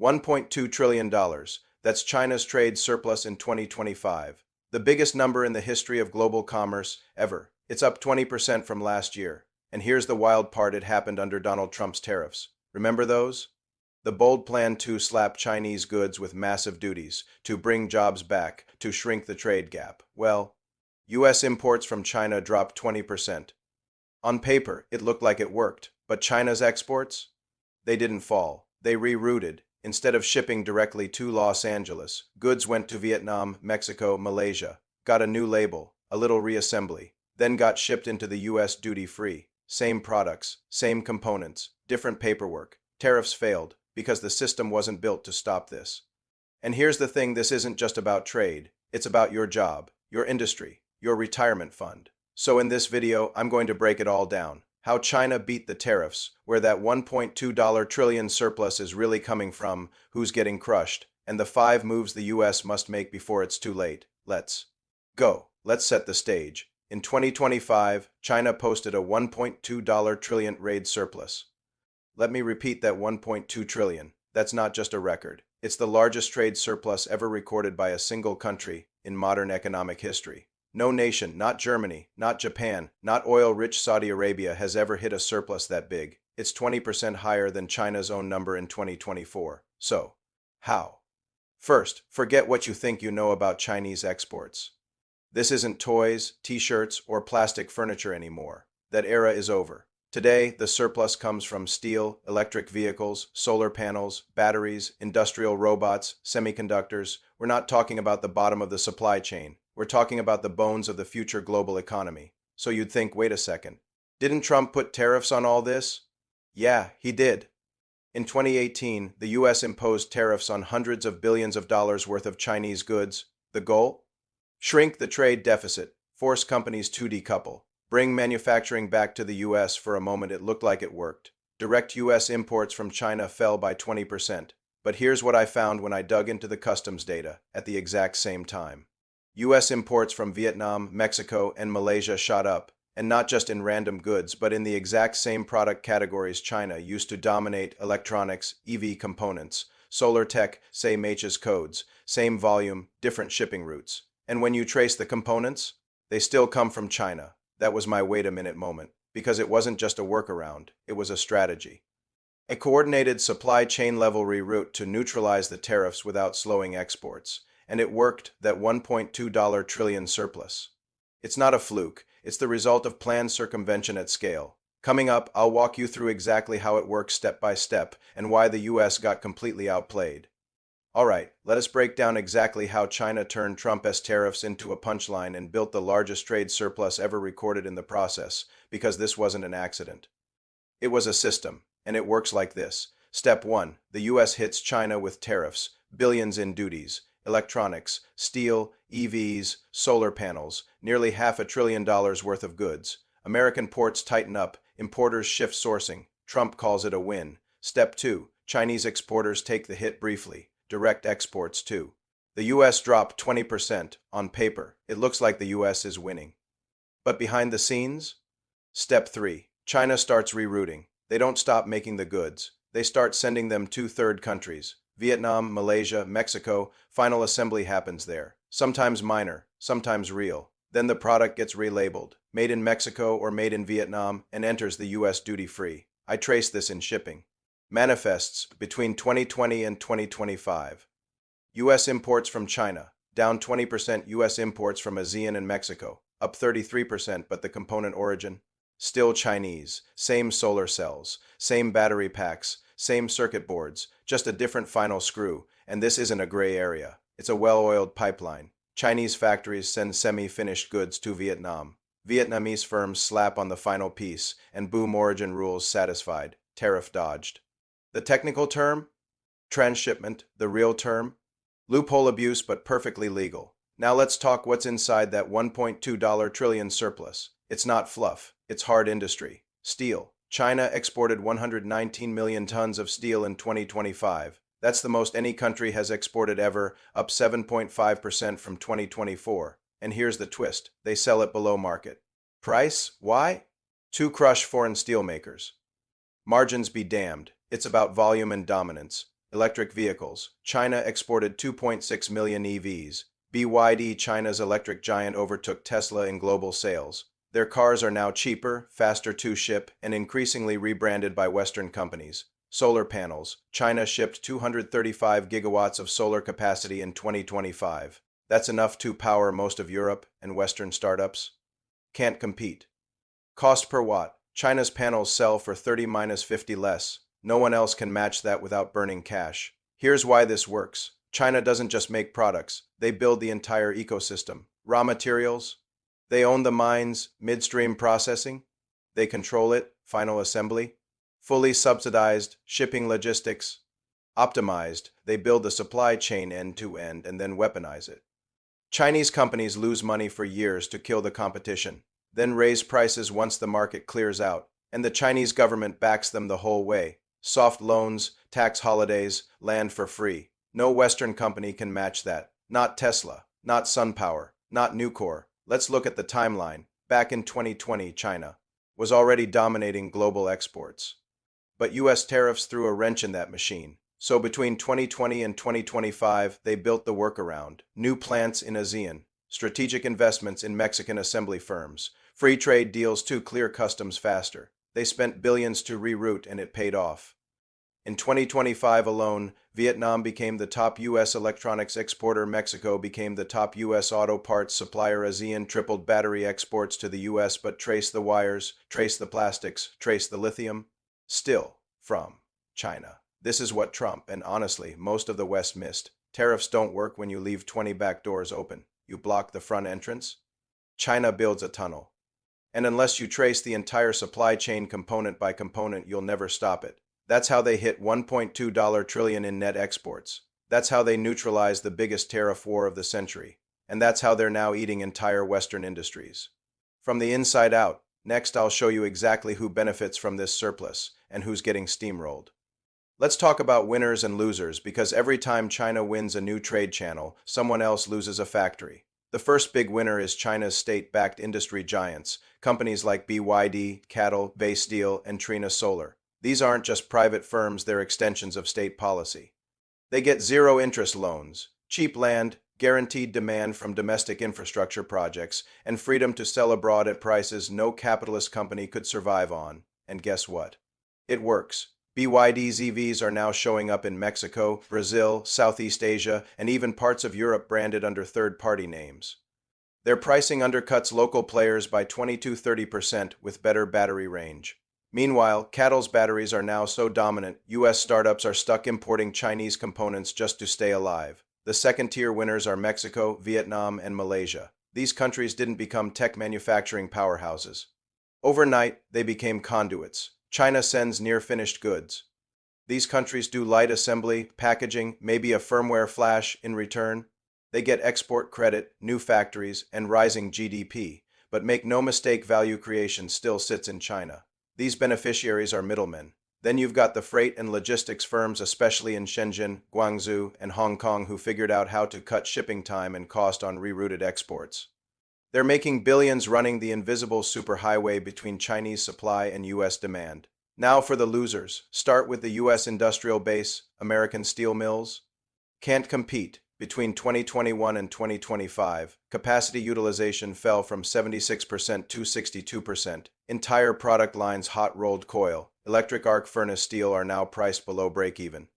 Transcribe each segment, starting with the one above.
$1.2 trillion. That's China's trade surplus in 2025. The biggest number in the history of global commerce ever. It's up 20% from last year. And here's the wild part, it happened under Donald Trump's tariffs. Remember those? The bold plan to slap Chinese goods with massive duties, to bring jobs back, to shrink the trade gap. Well, U.S. imports from China dropped 20%. On paper, it looked like it worked, but China's exports? They didn't fall. They rerouted. Instead of shipping directly to Los Angeles, goods went to Vietnam, Mexico, Malaysia, got a new label, a little reassembly, then got shipped into the U.S. duty-free. Same products, same components, different paperwork. Tariffs failed because the system wasn't built to stop this. And here's the thing, this isn't just about trade. It's about your job, your industry, your retirement fund. So in this video, I'm going to break it all down. How China beat the tariffs, where that $1.2 trillion surplus is really coming from, who's getting crushed, and the 5 moves the US must make before it's too late. Let's go. Let's set the stage. In 2025, China posted a $1.2 trillion trade surplus. Let me repeat that, $1.2 trillion. That's not just a record. It's the largest trade surplus ever recorded by a single country in modern economic history. No nation, not Germany, not Japan, not oil-rich Saudi Arabia has ever hit a surplus that big. It's 20% higher than China's own number in 2024. So, how? First, forget what you think you know about Chinese exports. This isn't toys, t-shirts, or plastic furniture anymore. That era is over. Today, the surplus comes from steel, electric vehicles, solar panels, batteries, industrial robots, semiconductors. We're not talking about the bottom of the supply chain. We're talking about the bones of the future global economy. So you'd think, wait a second. Didn't Trump put tariffs on all this? Yeah, he did. In 2018, the US imposed tariffs on hundreds of billions of dollars worth of Chinese goods. The goal? Shrink the trade deficit, force companies to decouple, bring manufacturing back to the US. For a moment, it looked like it worked. Direct US imports from China fell by 20%. But here's what I found when I dug into the customs data at the exact same time. U.S. imports from Vietnam, Mexico, and Malaysia shot up, and not just in random goods, but in the exact same product categories China used to dominate: electronics, EV components, solar tech, same HS codes, same volume, different shipping routes. And when you trace the components, they still come from China. That was my wait a minute moment, because it wasn't just a workaround, it was a strategy. A coordinated supply chain level reroute to neutralize the tariffs without slowing exports. And it worked, that $1.2 trillion surplus. It's not a fluke, it's the result of planned circumvention at scale. Coming up, I'll walk you through exactly how it works step by step and why the US got completely outplayed. Alright, let us break down exactly how China turned Trump's tariffs into a punchline and built the largest trade surplus ever recorded in the process, because this wasn't an accident. It was a system, and it works like this. Step 1, the US hits China with tariffs, billions in duties. Electronics, steel, EVs, solar panels, nearly $500 billion worth of goods. American ports tighten up, importers shift sourcing. Trump calls it a win. Step 2, Chinese exporters take the hit briefly. Direct exports too. The US dropped 20%. On paper, it looks like the US is winning. But behind the scenes? Step 3, China starts rerouting. They don't stop making the goods. They start sending them to third countries. Vietnam, Malaysia, Mexico, final assembly happens there. Sometimes minor, sometimes real. Then the product gets relabeled, made in Mexico or made in Vietnam, and enters the US duty-free. I trace this in shipping. Manifests between 2020 and 2025. US imports from China, down 20%. US imports from ASEAN and Mexico, up 33%, but the component origin? Still Chinese, same solar cells, same battery packs, same circuit boards, just a different final screw, and this isn't a gray area. It's a well-oiled pipeline. Chinese factories send semi-finished goods to Vietnam. Vietnamese firms slap on the final piece, and boom, origin rules satisfied. Tariff dodged. The technical term? Transshipment. The real term? Loophole abuse, but perfectly legal. Now let's talk what's inside that $1.2 trillion surplus. It's not fluff. It's hard industry. Steel. China exported 119 million tons of steel in 2025. That's the most any country has exported ever, up 7.5% from 2024. And here's the twist. They sell it below market price. Why? To crush foreign steelmakers. Margins be damned. It's about volume and dominance. Electric vehicles. China exported 2.6 million EVs. BYD, China's electric giant, overtook Tesla in global sales. Their cars are now cheaper, faster to ship, and increasingly rebranded by Western companies. Solar panels. China shipped 235 gigawatts of solar capacity in 2025. That's enough to power most of Europe and Western startups. Can't compete. Cost per watt. China's panels sell for 30-50 less. No one else can match that without burning cash. Here's why this works. China doesn't just make products, they build the entire ecosystem. Raw materials, they own the mines, midstream processing, they control it, final assembly, fully subsidized, shipping logistics, optimized, they build the supply chain end to end and then weaponize it. Chinese companies lose money for years to kill the competition, then raise prices once the market clears out, and the Chinese government backs them the whole way. Soft loans, tax holidays, land for free. No Western company can match that. Not Tesla, not SunPower, not Nucor. Let's look at the timeline. Back in 2020, China was already dominating global exports. But US tariffs threw a wrench in that machine. So between 2020 and 2025, they built the workaround. New plants in ASEAN, strategic investments in Mexican assembly firms, free trade deals to clear customs faster. They spent billions to reroute and it paid off. In 2025 alone, Vietnam became the top U.S. electronics exporter, Mexico became the top U.S. auto parts supplier, ASEAN tripled battery exports to the U.S. But trace the wires, trace the plastics, trace the lithium, still from China. This is what Trump and honestly most of the West missed. Tariffs don't work when you leave 20 back doors open. You block the front entrance. China builds a tunnel. And unless you trace the entire supply chain component by component, you'll never stop it. That's how they hit $1.2 trillion in net exports. That's how they neutralized the biggest tariff war of the century. And that's how they're now eating entire Western industries. From the inside out. Next, I'll show you exactly who benefits from this surplus and who's getting steamrolled. Let's talk about winners and losers, because every time China wins a new trade channel, someone else loses a factory. The first big winner is China's state-backed industry giants, companies like BYD, Cattle, Bay Steel, and Trina Solar. These aren't just private firms, they're extensions of state policy. They get zero-interest loans, cheap land, guaranteed demand from domestic infrastructure projects, and freedom to sell abroad at prices no capitalist company could survive on. And guess what? It works. BYD's EVs are now showing up in Mexico, Brazil, Southeast Asia, and even parts of Europe branded under third-party names. Their pricing undercuts local players by 20–30% with better battery range. Meanwhile, Cattle's batteries are now so dominant, US startups are stuck importing Chinese components just to stay alive. The second-tier winners are Mexico, Vietnam, and Malaysia. These countries didn't become tech manufacturing powerhouses. Overnight, they became conduits. China sends near-finished goods. These countries do light assembly, packaging, maybe a firmware flash in return. They get export credit, new factories, and rising GDP. But make no mistake, value creation still sits in China. These beneficiaries are middlemen. Then you've got the freight and logistics firms, especially in Shenzhen, Guangzhou, and Hong Kong, who figured out how to cut shipping time and cost on rerouted exports. They're making billions running the invisible superhighway between Chinese supply and US demand. Now for the losers. Start with the US industrial base, American steel mills. Can't compete. Between 2021 and 2025, capacity utilization fell from 76% to 62%. Entire product lines, hot-rolled coil, electric arc furnace steel, are now priced below break-even.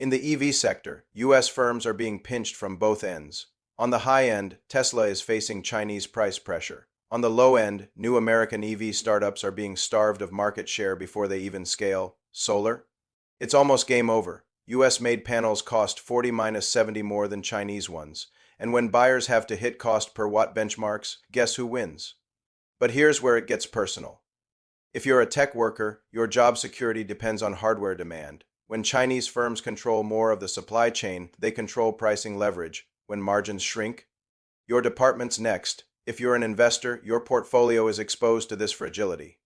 In the EV sector, US firms are being pinched from both ends. On the high end, Tesla is facing Chinese price pressure. On the low end, new American EV startups are being starved of market share before they even scale. Solar? It's almost game over. US-made panels cost 40–70 more than Chinese ones, and when buyers have to hit cost per watt benchmarks, guess who wins? But here's where it gets personal. If you're a tech worker, your job security depends on hardware demand. When Chinese firms control more of the supply chain, they control pricing leverage. When margins shrink, your department's next. If you're an investor, your portfolio is exposed to this fragility.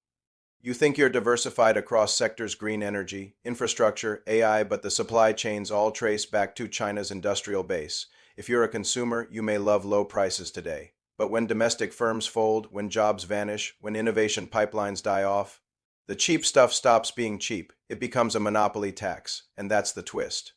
You think you're diversified across sectors, green energy, infrastructure, AI, but the supply chains all trace back to China's industrial base. If you're a consumer, you may love low prices today. But when domestic firms fold, when jobs vanish, when innovation pipelines die off, the cheap stuff stops being cheap. It becomes a monopoly tax, and that's the twist.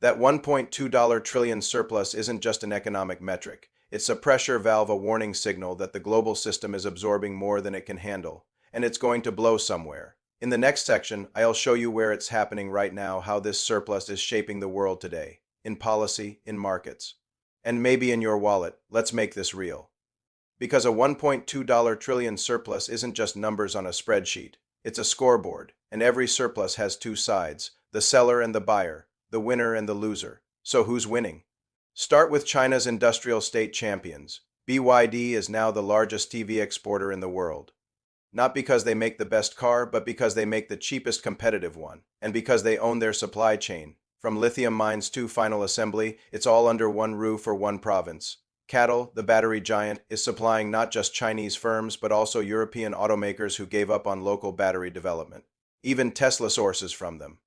That $1.2 trillion surplus isn't just an economic metric. It's a pressure valve, a warning signal that the global system is absorbing more than it can handle, and it's going to blow somewhere. In the next section, I'll show you where it's happening right now, how this surplus is shaping the world today, in policy, in markets, and maybe in your wallet. Let's make this real. Because a $1.2 trillion surplus isn't just numbers on a spreadsheet. It's a scoreboard, and every surplus has two sides, the seller and the buyer, the winner and the loser. So who's winning? Start with China's industrial state champions. BYD is now the largest TV exporter in the world. Not because they make the best car, but because they make the cheapest competitive one, and because they own their supply chain. From lithium mines to final assembly, it's all under one roof or one province. CATL, the battery giant, is supplying not just Chinese firms, but also European automakers who gave up on local battery development. Even Tesla sources from them.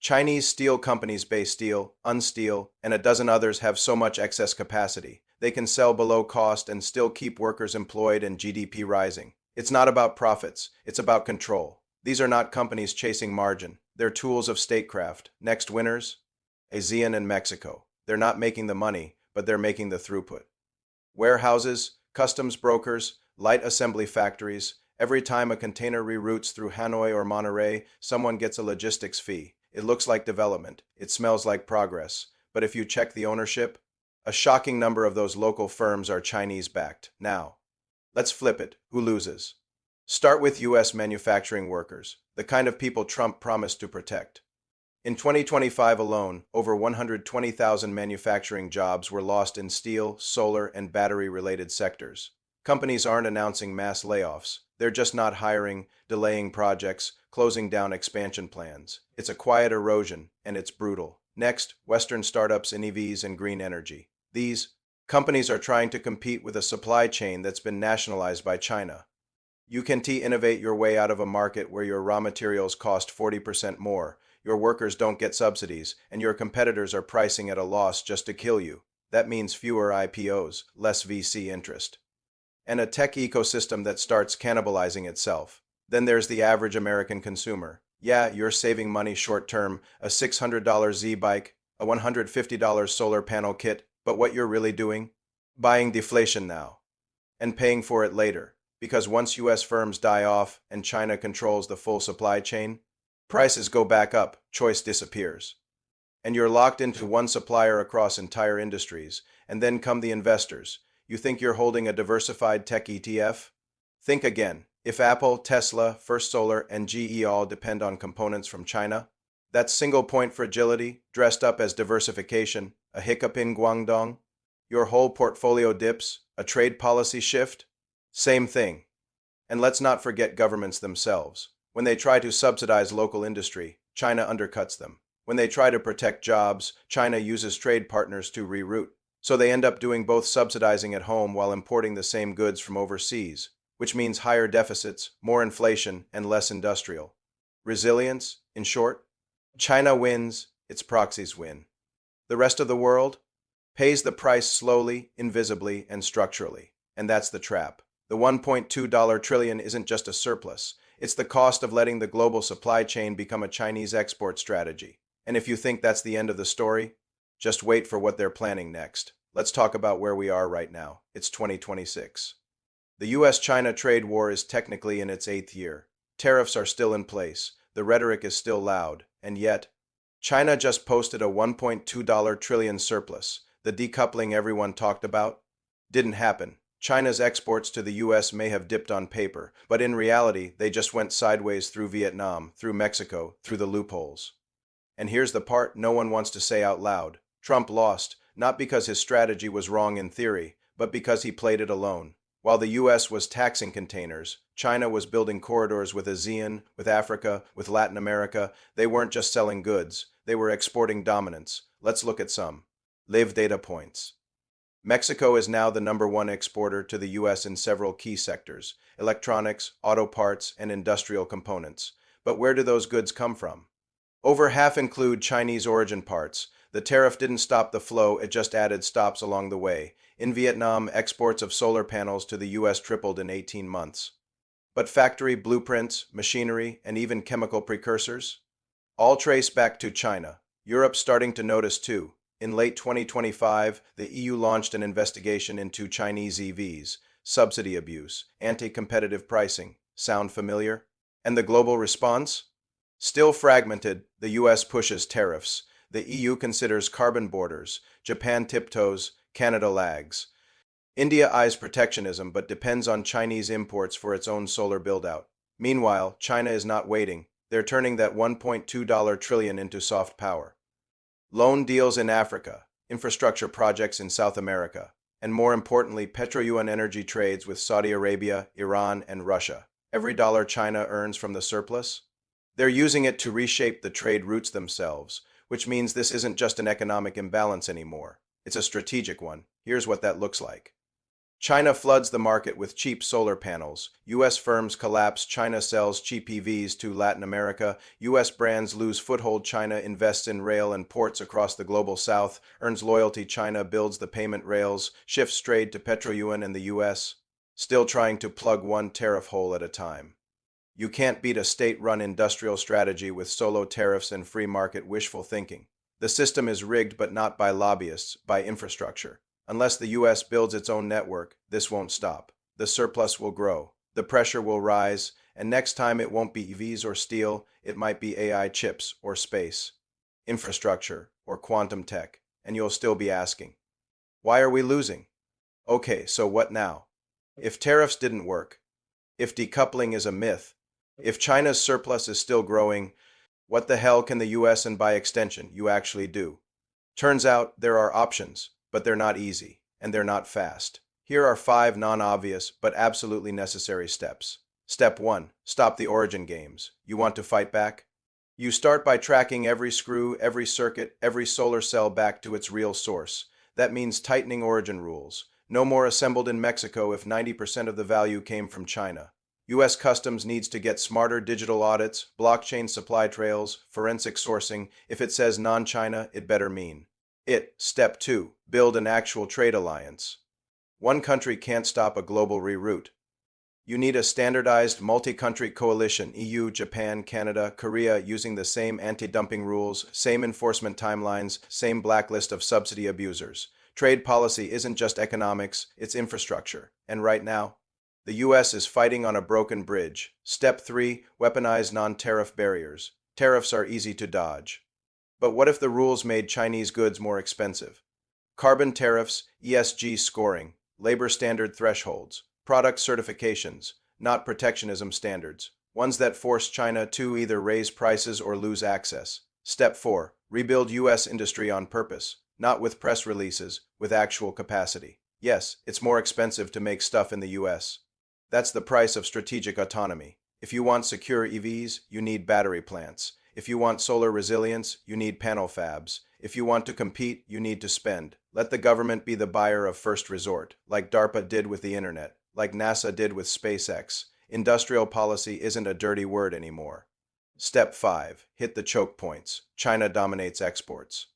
Chinese steel companies base steel, unsteel, and a dozen others have so much excess capacity. They can sell below cost and still keep workers employed and GDP rising. It's not about profits, it's about control. These are not companies chasing margin. They're tools of statecraft. Next winners? ASEAN and Mexico. They're not making the money, but they're making the throughput. Warehouses, customs brokers, light assembly factories. Every time a container reroutes through Hanoi or Monterey, someone gets a logistics fee. It looks like development. It smells like progress. But if you check the ownership, a shocking number of those local firms are Chinese-backed. Now, let's flip it. Who loses? Start with U.S. manufacturing workers, the kind of people Trump promised to protect. In 2025 alone, over 120,000 manufacturing jobs were lost in steel, solar, and battery-related sectors. Companies aren't announcing mass layoffs. They're just not hiring, delaying projects, closing down expansion plans. It's a quiet erosion, and it's brutal. Next, Western startups in EVs and green energy. These companies are trying to compete with a supply chain that's been nationalized by China. You can innovate your way out of a market where your raw materials cost 40% more, your workers don't get subsidies, and your competitors are pricing at a loss just to kill you. That means fewer IPOs, less VC interest, and a tech ecosystem that starts cannibalizing itself. Then there's the average American consumer. Yeah, you're saving money short term, a $600 Z-bike, a $150 solar panel kit, but what you're really doing? Buying deflation now, and paying for it later. Because once U.S. firms die off and China controls the full supply chain, prices go back up, choice disappears. And you're locked into one supplier across entire industries, and then come the investors. You think you're holding a diversified tech ETF? Think again. If Apple, Tesla, First Solar, and GE all depend on components from China, that single point fragility, dressed up as diversification, a hiccup in Guangdong, your whole portfolio dips, a trade policy shift, same thing. And let's not forget governments themselves. When they try to subsidize local industry, China undercuts them. When they try to protect jobs, China uses trade partners to reroute. So they end up doing both, subsidizing at home while importing the same goods from overseas, which means higher deficits, more inflation, and less industrial. Resilience, in short? China wins, its proxies win. The rest of the world pays the price slowly, invisibly, and structurally. And that's the trap. The $1.2 trillion isn't just a surplus. It's the cost of letting the global supply chain become a Chinese export strategy. And if you think that's the end of the story, just wait for what they're planning next. Let's talk about where we are right now. It's 2026. The US-China trade war is technically in its 8th year. Tariffs are still in place. The rhetoric is still loud. And yet, China just posted a $1.2 trillion surplus. The decoupling everyone talked about didn't happen. China's exports to the US may have dipped on paper, but in reality, they just went sideways through Vietnam, through Mexico, through the loopholes. And here's the part no one wants to say out loud. Trump lost, not because his strategy was wrong in theory, but because he played it alone. While the US was taxing containers, China was building corridors with ASEAN, with Africa, with Latin America. They weren't just selling goods, they were exporting dominance. Let's look at some live data points. Mexico is now the #1 exporter to the US in several key sectors: electronics, auto parts, and industrial components. But where do those goods come from? Over half include Chinese origin parts. The tariff didn't stop the flow, it just added stops along the way. In Vietnam, exports of solar panels to the US tripled in 18 months. But factory blueprints, machinery, and even chemical precursors? All trace back to China. Europe's starting to notice too. In late 2025, the EU launched an investigation into Chinese EVs, subsidy abuse, anti-competitive pricing. Sound familiar? And the global response? Still fragmented, the US pushes tariffs. The EU considers carbon borders. Japan tiptoes. Canada lags. India eyes protectionism but depends on Chinese imports for its own solar buildout. Meanwhile, China is not waiting. They're turning that $1.2 trillion into soft power. Loan deals in Africa, infrastructure projects in South America, and more importantly, petro-yuan energy trades with Saudi Arabia, Iran, and Russia. Every dollar China earns from the surplus, they're using it to reshape the trade routes themselves, which means this isn't just an economic imbalance anymore. It's a strategic one. Here's what that looks like. China floods the market with cheap solar panels. U.S. firms collapse. China sells cheap EVs to Latin America. U.S. brands lose foothold. China invests in rail and ports across the global south, earns loyalty. China builds the payment rails, shifts trade to petro-yuan and the U.S., still trying to plug one tariff hole at a time. You can't beat a state-run industrial strategy with solo tariffs and free market wishful thinking. The system is rigged, but not by lobbyists, by infrastructure. Unless the U.S. builds its own network, this won't stop. The surplus will grow, the pressure will rise, and next time it won't be EVs or steel, it might be AI chips or space, infrastructure or quantum tech, and you'll still be asking, why are we losing? Okay, so what now? If tariffs didn't work, if decoupling is a myth, if China's surplus is still growing, what the hell can the U.S. and by extension you actually do? Turns out there are options, but they're not easy, and they're not fast. Here are 5 non-obvious but absolutely necessary steps. Step 1. Stop the origin games. You want to fight back? You start by tracking every screw, every circuit, every solar cell back to its real source. That means tightening origin rules. No more assembled in Mexico if 90% of the value came from China. U.S. Customs needs to get smarter digital audits, blockchain supply trails, forensic sourcing. If it says non-China, it better mean it. Step 2. Build an actual trade alliance. One country can't stop a global reroute. You need a standardized multi-country coalition, EU, Japan, Canada, Korea, using the same anti-dumping rules, same enforcement timelines, same blacklist of subsidy abusers. Trade policy isn't just economics, it's infrastructure. And right now, the U.S. is fighting on a broken bridge. Step 3. Weaponize non-tariff barriers. Tariffs are easy to dodge. But what if the rules made Chinese goods more expensive? Carbon tariffs, ESG scoring, labor standard thresholds, product certifications, not protectionism standards, ones that force China to either raise prices or lose access. Step 4. Rebuild U.S. industry on purpose, not with press releases, with actual capacity. Yes, it's more expensive to make stuff in the U.S. That's the price of strategic autonomy. If you want secure EVs, you need battery plants. If you want solar resilience, you need panel fabs. If you want to compete, you need to spend. Let the government be the buyer of first resort, like DARPA did with the internet, like NASA did with SpaceX. Industrial policy isn't a dirty word anymore. Step 5. Hit the choke points. China dominates exports.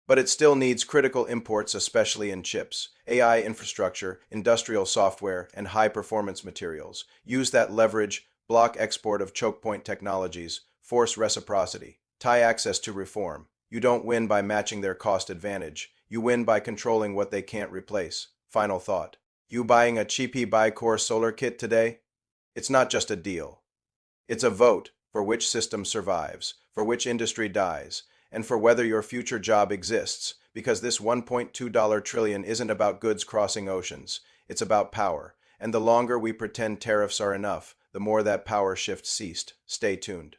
But it still needs critical imports, especially in chips, AI infrastructure, industrial software, and high-performance materials. Use that leverage, block export of choke point technologies, force reciprocity, tie access to reform. You don't win by matching their cost advantage. You win by controlling what they can't replace. Final thought. You buying a cheapy bi-core solar kit today? It's not just a deal. It's a vote for which system survives, for which industry dies, and for whether your future job exists, because this $1.2 trillion isn't about goods crossing oceans. It's about power. And the longer we pretend tariffs are enough, the more that power shift ceased. Stay tuned.